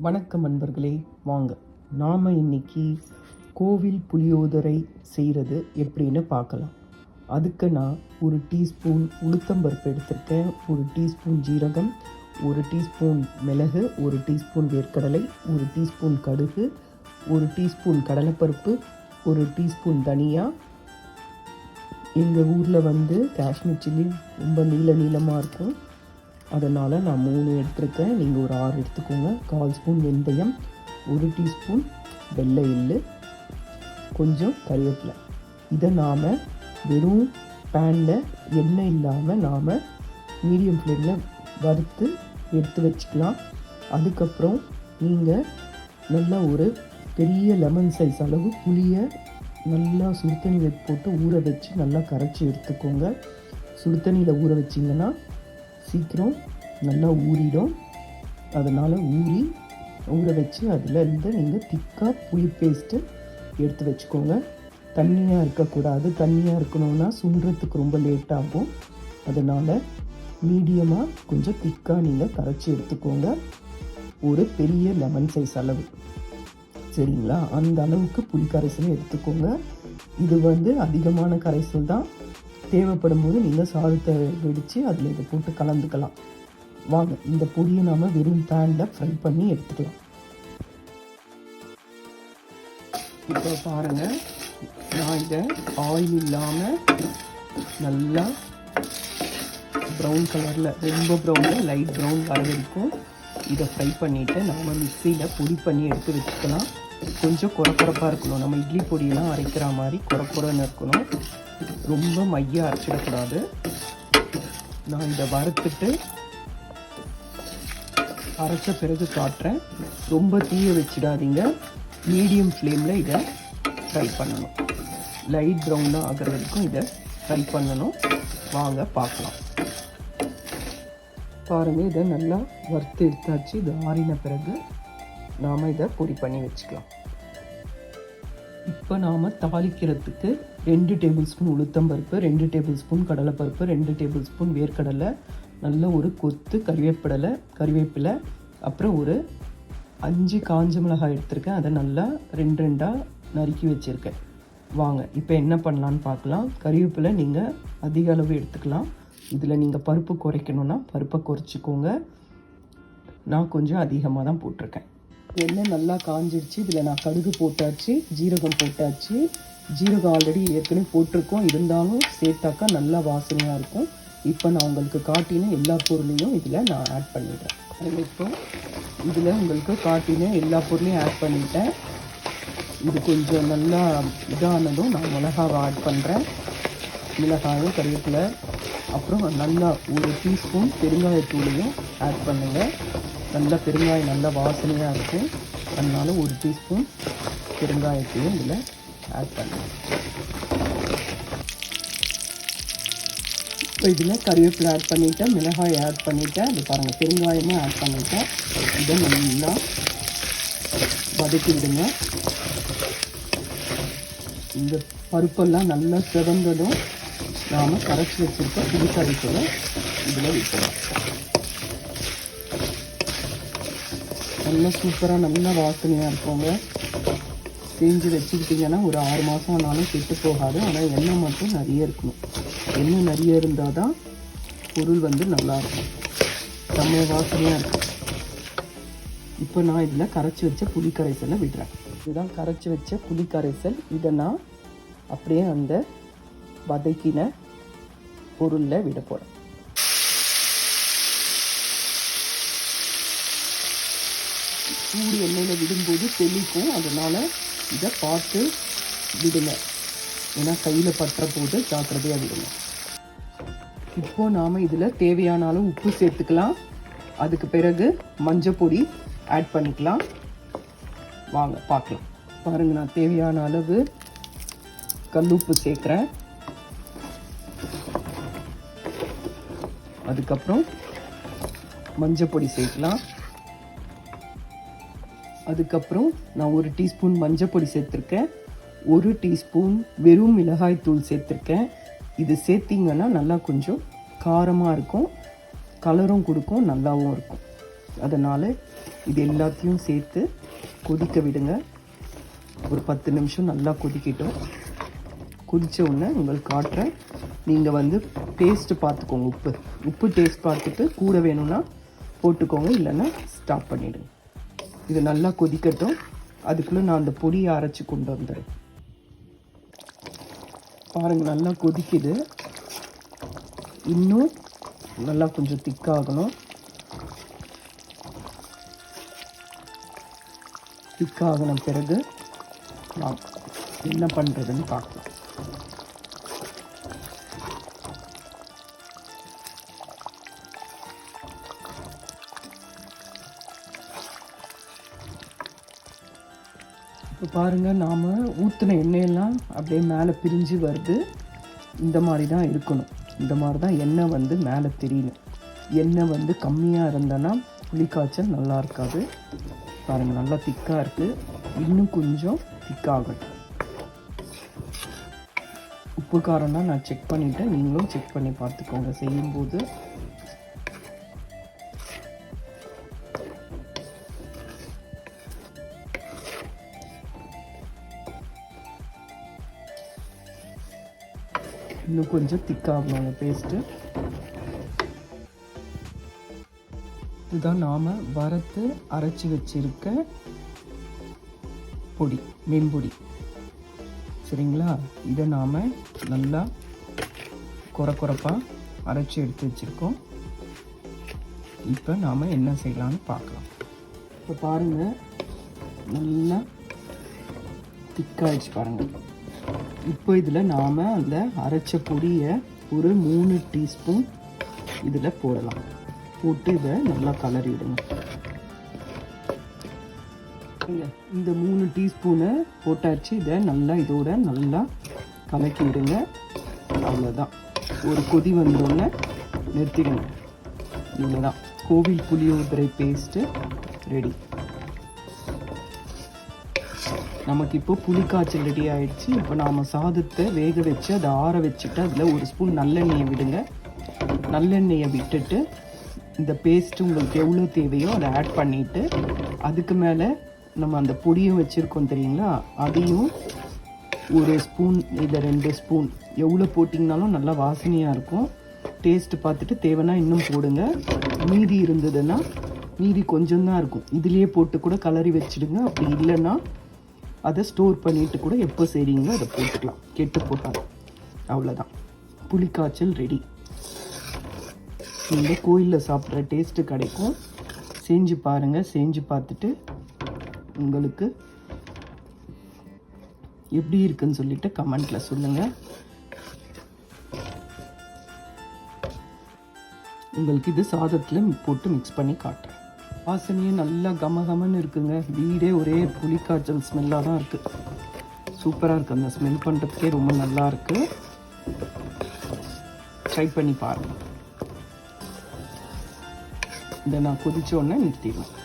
வணக்கம் நண்பர்களே, வாங்க நாம் இன்னைக்கு கோவில் புளியோதரை செய்கிறது எப்படின்னு பார்க்கலாம். அதுக்கு நான் ஒரு டீஸ்பூன் உளுத்தம்பருப்பு எடுத்திருக்கேன், ஒரு டீஸ்பூன் ஜீரகம், ஒரு டீஸ்பூன் மிளகு, ஒரு டீஸ்பூன் வேர்க்கடலை, ஒரு டீஸ்பூன் கடுகு, ஒரு டீஸ்பூன் கடலைப்பருப்பு, ஒரு டீஸ்பூன் தனியா. எங்கள் ஊரில் காஷ்மீர் சில்லி ரொம்ப நீளமாக இருக்கும், அதனால் நான் 3 எடுத்துருக்கேன். நீங்கள் ஒரு 6 எடுத்துக்கோங்க. 1/4 ஸ்பூன் வெந்தயம், 1 டீஸ்பூன் வெள்ளை எள்ளு, கொஞ்சம் கறிவேப்பிலை. இதை நாம் வெறும் பேனில் எண்ணெய் இல்லாமல் நாம் மீடியம் ஃப்ளேமில் வறுத்து எடுத்து வச்சுக்கலாம். அதுக்கப்புறம் நீங்கள் நல்லா ஒரு பெரிய லெமன் சைஸ் அளவு புளியை நல்லா சுடுதண்ணி போட்டு ஊற வச்சு நல்லா கரைச்சி எடுத்துக்கோங்க. சுடுதண்ணியில் ஊற வச்சிங்கன்னா சீக்கிரம் நல்லா ஊறிடும். அதனால் ஊற வச்சு அதில் நீங்கள் திக்காக புளி பேஸ்ட்டு எடுத்து வச்சுக்கோங்க. தண்ணியாக இருக்கக்கூடாது. தண்ணியாக இருக்கணும்னா சுண்டுறதுக்கு ரொம்ப லேட் ஆகும். அதனால் மீடியமாக கொஞ்சம் திக்காக நீங்கள் கரைச்சி எடுத்துக்கோங்க. ஒரு பெரிய லெமன் சைஸ் அளவு, சரிங்களா? அந்த அளவுக்கு புளி கரைசலை எடுத்துக்கோங்க. இது அதிகமான கரைசல் தான். தேவைப்படும் போது நீங்கள் சாதத்தை வெடித்து அதில் இதை போட்டு கலந்துக்கலாம். வாங்க இந்த பொடியை நாம் வெறும் பேனில் ஃப்ரை பண்ணி எடுத்துக்கலாம். இப்போ பாருங்கள், நான் இதை ஆயில் இல்லாமல் நல்லா ப்ரௌன் கலரில், ரொம்ப ப்ரௌனில் லைட் ப்ரௌன் வர வரைக்கும் இதை ஃப்ரை பண்ணிவிட்டு நாம் மிக்சியில் பொடி பண்ணி எடுத்து வச்சுக்கலாம். கொஞ்சம் குறப்பாக இருக்கணும். நம்ம இட்லி பொடியெல்லாம் அரைக்கிற மாதிரி குறன்னு இருக்கணும். ரொம்ப மையாக அரைச்சிடக்கூடாது. நான் இதை வறுத்துட்டு அரைச்ச பிறகு காட்டுறேன். ரொம்ப தீய வச்சிடாதீங்க. மீடியம் ஃப்ளேமில் இதை ஃப்ரை பண்ணணும். லைட் ப்ரௌனாக ஆகிற வரைக்கும் இதை ஃப்ரை பண்ணணும். வாங்க பார்க்கலாம். பாருங்கள், இதை நல்லா வறுத்து எடுத்தாச்சு. இது ஆறின பிறகு நாம் இதை பொடி பண்ணி வச்சுக்கலாம். இப்போ நாம் தாளிக்கிறதுக்கு 2 டேபிள் ஸ்பூன் உளுத்தம்பருப்பு, 2 டேபிள் ஸ்பூன் கடலைப்பருப்பு, 2 டேபிள் ஸ்பூன் வேர்க்கடலை, நல்ல ஒரு கொத்து கறிவேப்பிலை, அப்புறம் ஒரு 5 காஞ்ச மிளகாய் எடுத்திருக்கேன். அதை நல்லா 2 நறுக்கி வச்சுருக்கேன். வாங்க இப்போ என்ன பண்ணலான்னு பார்க்கலாம். கறிவேப்பிலை நீங்கள் அதிக அளவு எடுத்துக்கலாம். இதில் நீங்கள் பருப்பு குறைக்கணுன்னா பருப்பை குறைச்சிக்கோங்க. நான் கொஞ்சம் அதிகமாக தான் போட்டிருக்கேன். எண்ணெய் நல்லா காஞ்சிடுச்சு. இதில் நான் கடுகு போட்டாச்சு, ஜீரகம் போட்டாச்சு. ஜீரகம் ஆல்ரெடி ஏற்கனவே போட்டிருக்கோம், இருந்தாலும் சேர்த்தாக்கா நல்லா வாசனையாக இருக்கும். இப்போ நான் உங்களுக்கு காட்டின எல்லா பொருளையும் இதில் நான் ஆட் பண்ணிடுறேன். இப்போ இதில் உங்களுக்கு காட்டின எல்லா பொருளையும் ஆட் பண்ணிட்டேன். இது கொஞ்சம் நல்லா இதானதும் நான் மிளகாவை ஆட் பண்ணுறேன். மிளகாயும் கறிவேப்பிலை, அப்புறம் நல்லா ஒரு டீஸ்பூன் பெருங்காயத்தூளையும் ஆட் பண்ணுங்கள். நல்லா பெருங்காயம் நல்லா வாசனையாக இருக்கும். அதனால ஒரு டீஸ்பூன் பெருங்காயத்தையும் இதில் ஆட் பண்ணுங்கள். இப்போ இதில் கறிவேப்பிலை ஆட் பண்ணிவிட்டேன், மிளகாயை ஆட் பண்ணிவிட்டேன். அது பாருங்கள், பெருங்காயமும் ஆட் பண்ணிவிட்டேன். இதை நல்லா வதக்கி விடுங்க. இந்த பருப்பெல்லாம் நல்லா சிவந்ததும் நாம் கரைச்சி வச்சுருக்க புளி கரைசலை இதில் விட்டுறோம். நல்லா சூப்பராக நல்லா வாசனையாக இருக்குங்க. செஞ்சு வச்சுக்கிட்டிங்கன்னா ஒரு 6 மாதம் ஆனாலும் கெட்டு போகாது. ஆனால் எண்ணெய் மட்டும் நிறைய இருக்கணும். எண்ணெய் நிறைய இருந்தால் தான் பொருள் நல்லாயிருக்கும். செம்ம வாசனையாக இருக்கும். இப்போ நான் இதில் கரைச்சி வச்ச புளி கரைசலை விடுறேன். இதுதான் கரைச்சி வச்ச புளி கரைசல். இதை நான் அப்படியே அந்த வதக்கின பொருளில் விட போகிறேன். சூடு எண்ணெயில் விடும்போது தெளிக்கும். அதனால் இதை பார்த்து விடுங்க, ஏன்னா கையில் பற்ற போது ஜாக்கிரதையாக விடுங்க. இப்போது நாம் இதில் தேவையான அளவு உப்பு சேர்த்துக்கலாம். அதுக்கு பிறகு மஞ்சள் பொடி ஆட் பண்ணிக்கலாம். வாங்க பார்க்கலாம். பாருங்கள், நான் தேவையான அளவு கல்லுப்பு சேர்க்குறேன். அதுக்கப்புறம் மஞ்சள் பொடி சேர்க்கலாம். அதுக்கப்புறம் நான் 1 டீஸ்பூன் மஞ்சள் பொடி சேர்த்துருக்கேன். 1 டீஸ்பூன் வெறும் மிளகாய் தூள் சேர்த்துருக்கேன். இது சேர்த்திங்கன்னா நல்லா கொஞ்சம் காரமாக இருக்கும், கலரும் கொடுக்கும், நல்லாவும் இருக்கும். அதனால் இது எல்லாத்தையும் சேர்த்து கொதிக்க விடுங்க. ஒரு 10 நிமிஷம் நல்லா கொதிக்கட்டும். கொதித்த உடனே உங்களுக்கு காட்டுறேன். நீங்கள் வந்து டேஸ்ட்டு பார்த்துக்கோங்க. உப்பு டேஸ்ட் பார்த்துட்டு கூட வேணும்னா போட்டுக்கோங்க, இல்லைன்னா ஸ்டாப் பண்ணிவிடுங்க. இது நல்லா கொதிக்கட்டும். அதுக்குள்ளே நான் அந்த பொடியை அரைச்சி கொண்டு வந்துடுறேன். பாருங்கள், நல்லா கொதிக்குது. இன்னும் நல்லா கொஞ்சம் திக்காகணும். திக்காகின பிறகு நான் என்ன பண்ணுறதுன்னு பார்க்கலாம். இப்போ பாருங்கள், நாம் ஊற்றின எண்ணெயெல்லாம் அப்படியே மேலே பிரிஞ்சு வருது. இந்த மாதிரி தான் இருக்கணும். இந்த மாதிரி தான் எண்ணெய் வந்து மேலே தெரியணும். எண்ணெய் வந்து கம்மியாக இருந்தேன்னா புளிக்காய்ச்சல் நல்லா இருக்காது. பாருங்கள், நல்லா திக்காக இருக்குது. இன்னும் கொஞ்சம் திக்காகட்டும். உப்பு காரம்னா நான் செக் பண்ணிவிட்டேன். நீங்களும் செக் பண்ணி பார்த்துக்கோங்க செய்யும்போது. இன்னும் கொஞ்சம் திக்காகணும் அந்த பேஸ்ட்டு. இதுதான் நாம் வறுத்து அரைச்சி வச்சிருக்க பொடி, மென்பொடி. சரிங்களா? இதை நாம் நல்லா குறைப்பாக அரைச்சி எடுத்து வச்சுருக்கோம். இப்போ நாம் என்ன செய்யலான்னு பார்க்கலாம். இப்போ பாருங்கள், நல்லா திக்காகிடுச்சு பாருங்கள். இப்போ இதில் நாம் அந்த அரைச்ச பொடியை ஒரு 3 டீஸ்பூன் இதில் போடலாம். போட்டு இதை நல்லா கலரி விடுங்க. இந்த 3 டீஸ்பூனை போட்டாச்சு. இதை நல்லா இதோட நல்லா கலக்கி விடுங்க. அவ்வளோதான். ஒரு கொதி வந்தோடனே நிறுத்திடுங்க. இவ்வளோதான், கோவில் புளியோதரை பேஸ்ட்டு ரெடி. நமக்கு இப்போ புளிக்காய்ச்சல் ரெடி ஆகிடுச்சு. இப்போ நாம் சாதத்தை வேக வச்சு அதை ஆற வச்சுட்டு அதில் ஒரு ஸ்பூன் நல்லெண்ணெயை விடுங்க. நல்லெண்ணெயை விட்டுட்டு இந்த பேஸ்ட்டு உங்களுக்கு எவ்வளோ தேவையோ அதை ஆட் பண்ணிவிட்டு, அதுக்கு மேலே நம்ம அந்த பொடியும் வச்சுருக்கோம் தெரியுங்களா, அதையும் ஒரு ஸ்பூன், இதை 2 ஸ்பூன் எவ்வளோ போட்டிங்கனாலும் நல்லா வாசனையாக இருக்கும். டேஸ்ட்டு பார்த்துட்டு தேவைன்னா இன்னும் போடுங்க. மீதி இருந்ததுன்னா, மீதி கொஞ்சம் தான் இருக்கும், இதுலேயே போட்டு கூட கலரி வச்சுடுங்க. அப்படி இல்லைன்னா அதை ஸ்டோர் பண்ணிவிட்டு கூட எப்போ செய்கிறீங்களோ அதை போட்டுக்கலாம், கெட்டு போட்டால். அவ்வளோதான், புளிக்காய்ச்சல் ரெடி. நீங்கள் கோயிலில் சாப்பிட்ற டேஸ்ட்டு கிடைக்கும். செஞ்சு பாருங்கள். செஞ்சு பார்த்துட்டு உங்களுக்கு எப்படி இருக்குன்னு சொல்லிட்டு கமெண்ட்டில் சொல்லுங்கள். உங்களுக்கு இது சாதத்தில் போட்டு மிக்ஸ் பண்ணி காட்டுறேன். வாசனையே நல்லா கமகமன்னு இருக்குங்க. வீடே ஒரே புளிக்காய்ச்சல் ஸ்மெல்லாக தான் இருக்குது. சூப்பராக இருக்குது. அந்த ஸ்மெல் பண்ணுறதுக்கே ரொம்ப நல்லா இருக்குது. ட்ரை பண்ணி பாருங்கள். இதை நான் கொதிச்ச உடனே நிறுத்திடுவேன்.